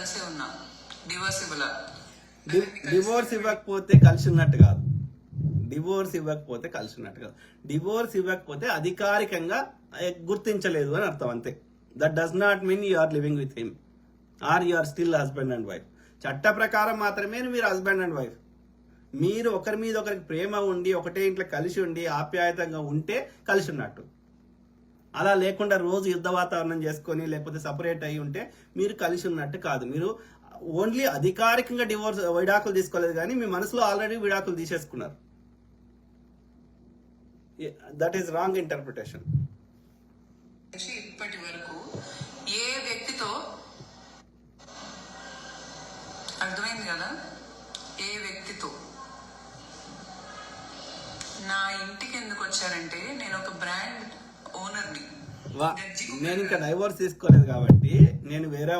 కలిసే ఉన్నా. Divorce ఇవ్వలా. Divorce ఇవ్వకపోతే కలిసి ఉన్నట్టు కాదు. డివోర్స్ ఇవ్వకపోతే కలిసి ఉన్నట్టు కాదు. డివోర్స్ ఇవ్వకపోతే అధికారికంగా గుర్తించలేదు అని అర్థం, అంతే. That does not mean you are living with him or you are still husband and wife. చట్ట ప్రకారం మాత్రమే మీరు హస్బెండ్ అండ్ వైఫ్. మీరు ఒకరి మీద ఒకరికి ప్రేమ ఉండి ఒకటే ఇంట్లో కలిసి ఉండి ఆప్యాయతంగా ఉంటే కలిసి ఉన్నట్టు. అలా లేకుండా రోజు యుద్ధ వాతావరణం చేసుకొని లేకపోతే సపరేట్ అయి ఉంటే మీరు కలిసి ఉన్నట్టు కాదు. మీరు ఓన్లీ అధికారికంగా విడాకులు తీసుకోలేదు, కానీ మీ మనసులో ఆల్రెడీ విడాకులు తీసేసుకున్నారు. That is wrong interpretation. ఇప్పటి వరకు ఏ వ్యక్తితో, అర్థమైంది కదా, ఏ వ్యక్తితో నా ఇంటికి ఎందుకు వచ్చారంటే నేను ఒక బ్రాండ్ ఓనర్ని. నేను ఇంకా డైవోర్స్ తీసుకోలేదు కాబట్టి నేను వేరే